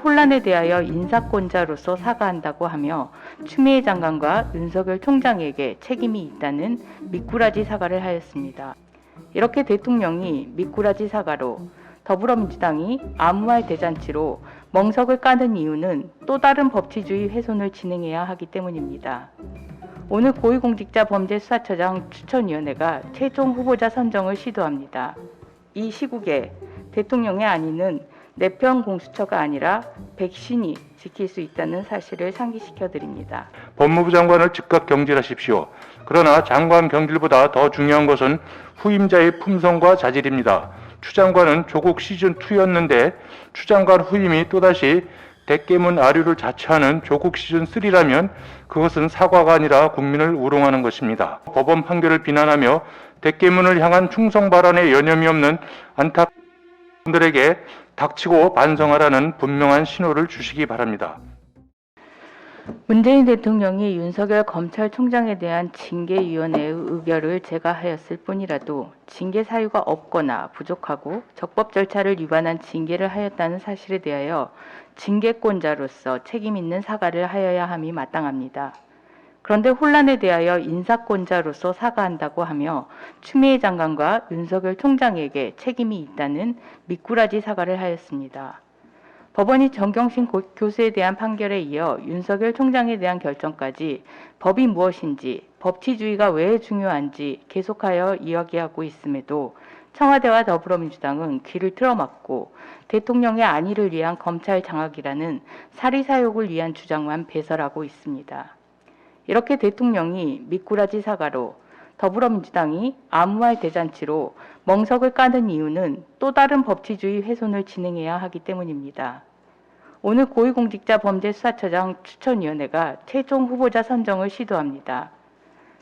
혼란에 대하여 인사권자로서 사과한다고 하며 추미애 장관과 윤석열 총장에게 책임이 있다는 미꾸라지 사과를 하였습니다. 이렇게 대통령이 미꾸라지 사과로 더불어민주당이 아무 말 대잔치로 멍석을 까는 이유는 또 다른 법치주의 훼손을 진행해야 하기 때문입니다. 오늘 고위공직자범죄수사처장 추천위원회가 최종 후보자 선정을 시도합니다. 이 시국에 대통령의 안위는 내편 공수처가 아니라 백신이 지킬 수 있다는 사실을 상기시켜 드립니다. 법무부 장관을 즉각 경질하십시오. 그러나 장관 경질보다 더 중요한 것은 후임자의 품성과 자질입니다. 추 장관은 조국 시즌2였는데 추 장관 후임이 또다시 대깨문 아류를 자처하는 조국 시즌3라면 그것은 사과가 아니라 국민을 우롱하는 것입니다. 법원 판결을 비난하며 대깨문을 향한 충성 발언에 여념이 없는 안타까운 분들에게 닥치고 반성하라는 분명한 신호를 주시기 바랍니다. 문재인 대통령이 윤석열 검찰총장에 대한 징계위원회의 의결을 제거하였을 뿐이라도 징계 사유가 없거나 부족하고 적법 절차를 위반한 징계를 하였다는 사실에 대하여 징계권자로서 책임 있는 사과를 하여야 함이 마땅합니다. 그런데 혼란에 대하여 인사권자로서 사과한다고 하며 추미애 장관과 윤석열 총장에게 책임이 있다는 미꾸라지 사과를 하였습니다. 법원이 정경심 교수에 대한 판결에 이어 윤석열 총장에 대한 결정까지 법이 무엇인지, 법치주의가 왜 중요한지 계속하여 이야기하고 있음에도 청와대와 더불어민주당은 귀를 틀어막고 대통령의 안위를 위한 검찰 장악이라는 사리사욕을 위한 주장만 배설하고 있습니다. 이렇게 대통령이 미꾸라지 사과로 더불어민주당이 아무 말 대잔치로 멍석을 까는 이유는 또 다른 법치주의 훼손을 진행해야 하기 때문입니다. 오늘 고위공직자범죄수사처장 추천위원회가 최종 후보자 선정을 시도합니다.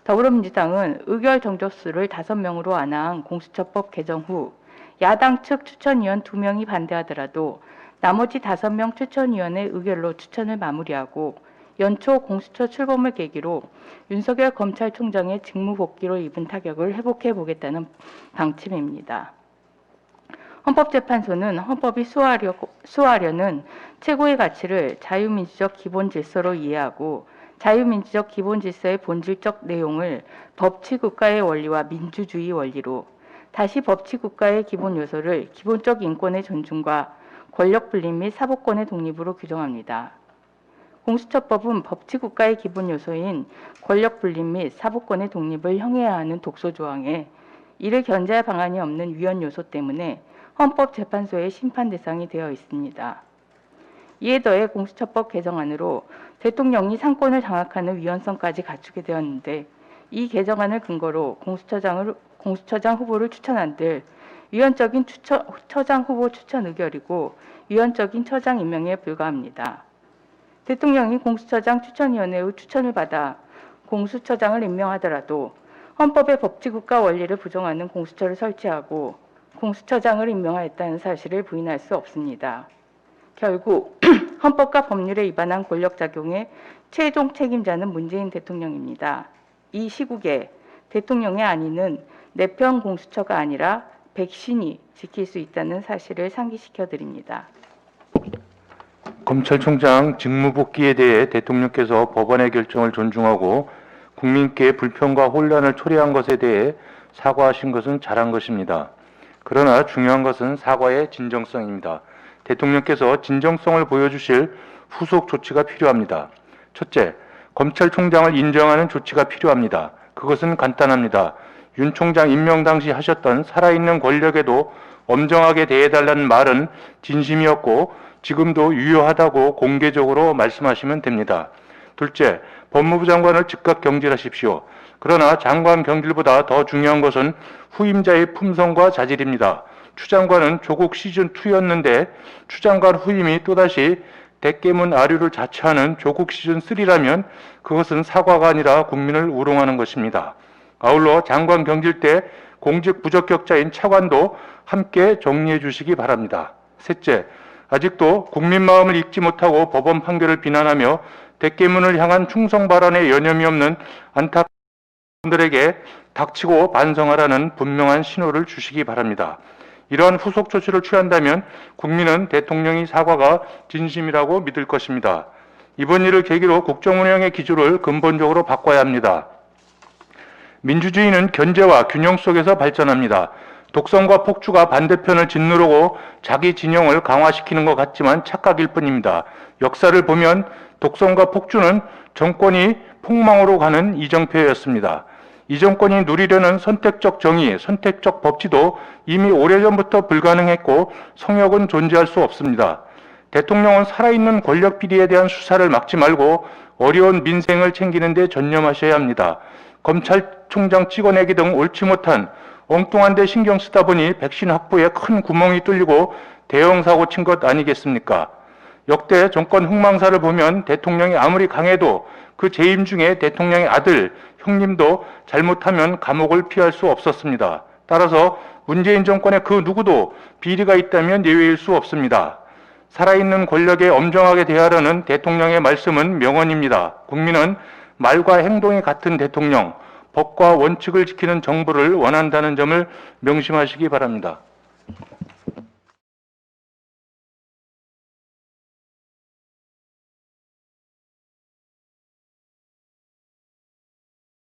더불어민주당은 의결 정족수를 5명으로 완화한 공수처법 개정 후 야당 측 추천위원 2명이 반대하더라도 나머지 5명 추천위원의 의결로 추천을 마무리하고 연초 공수처 출범을 계기로 윤석열 검찰총장의 직무복귀로 입은 타격을 회복해 보겠다는 방침입니다. 헌법재판소는 헌법이 수호하려는 최고의 가치를 자유민주적 기본질서로 이해하고 자유민주적 기본질서의 본질적 내용을 법치국가의 원리와 민주주의 원리로 다시 법치국가의 기본 요소를 기본적 인권의 존중과 권력 분립 및 사법권의 독립으로 규정합니다. 공수처법은 법치국가의 기본 요소인 권력 분립 및 사법권의 독립을 형해야 하는 독소 조항에 이를 견제할 방안이 없는 위헌 요소 때문에 헌법재판소의 심판 대상이 되어 있습니다. 이에 더해 공수처법 개정안으로 대통령이 상권을 장악하는 위헌성까지 갖추게 되었는데 이 개정안을 근거로 공수처장 후보를 추천한들 위헌적인 처장 후보 추천 의결이고 위헌적인 처장 임명에 불과합니다. 대통령이 공수처장 추천위원회의 추천을 받아 공수처장을 임명하더라도 헌법의 법치국가 원리를 부정하는 공수처를 설치하고 공수처장을 임명하였다는 사실을 부인할 수 없습니다. 결국 헌법과 법률에 위반한 권력작용의 최종 책임자는 문재인 대통령입니다. 이 시국에 대통령의 안위는 내편 공수처가 아니라 백신이 지킬 수 있다는 사실을 상기시켜 드립니다. 검찰총장 직무복귀에 대해 대통령께서 법원의 결정을 존중하고 국민께 불편과 혼란을 초래한 것에 대해 사과하신 것은 잘한 것입니다. 그러나 중요한 것은 사과의 진정성입니다. 대통령께서 진정성을 보여주실 후속 조치가 필요합니다. 첫째, 검찰총장을 인정하는 조치가 필요합니다. 그것은 간단합니다. 윤 총장 임명 당시 하셨던 살아있는 권력에도 엄정하게 대해달라는 말은 진심이었고 지금도 유효하다고 공개적으로 말씀하시면 됩니다. 둘째, 법무부 장관을 즉각 경질하십시오. 그러나 장관 경질보다 더 중요한 것은 후임자의 품성과 자질입니다. 추 장관은 조국 시즌2였는데 추 장관 후임이 또다시 대깨문 아류를 자처하는 조국 시즌3라면 그것은 사과가 아니라 국민을 우롱하는 것입니다. 아울러 장관 경질 때 공직 부적격자인 차관도 함께 정리해 주시기 바랍니다. 셋째, 아직도 국민 마음을 읽지 못하고 법원 판결을 비난하며 대깨문을 향한 충성 발언에 여념이 없는 안타까운 분들에게 닥치고 반성하라는 분명한 신호를 주시기 바랍니다. 이러한 후속 조치를 취한다면 국민은 대통령의 사과가 진심이라고 믿을 것입니다. 이번 일을 계기로 국정 운영의 기조를 근본적으로 바꿔야 합니다. 민주주의는 견제와 균형 속에서 발전합니다. 독선과 폭주가 반대편을 짓누르고 자기 진영을 강화시키는 것 같지만 착각일 뿐입니다. 역사를 보면 독선과 폭주는 정권이 폭망으로 가는 이정표였습니다. 이 정권이 누리려는 선택적 정의, 선택적 법치도 이미 오래전부터 불가능했고 성역은 존재할 수 없습니다. 대통령은 살아있는 권력 비리에 대한 수사를 막지 말고 어려운 민생을 챙기는 데 전념하셔야 합니다. 검찰총장 찍어내기 등 옳지 못한 엉뚱한 데 신경 쓰다 보니 백신 확보에 큰 구멍이 뚫리고 대형 사고 친 것 아니겠습니까? 역대 정권 흥망사를 보면 대통령이 아무리 강해도 그 재임 중에 대통령의 아들, 형님도 잘못하면 감옥을 피할 수 없었습니다. 따라서 문재인 정권의 그 누구도 비리가 있다면 예외일 수 없습니다. 살아있는 권력에 엄정하게 대하라는 대통령의 말씀은 명언입니다. 국민은 말과 행동이 같은 대통령, 법과 원칙을 지키는 정부를 원한다는 점을 명심하시기 바랍니다.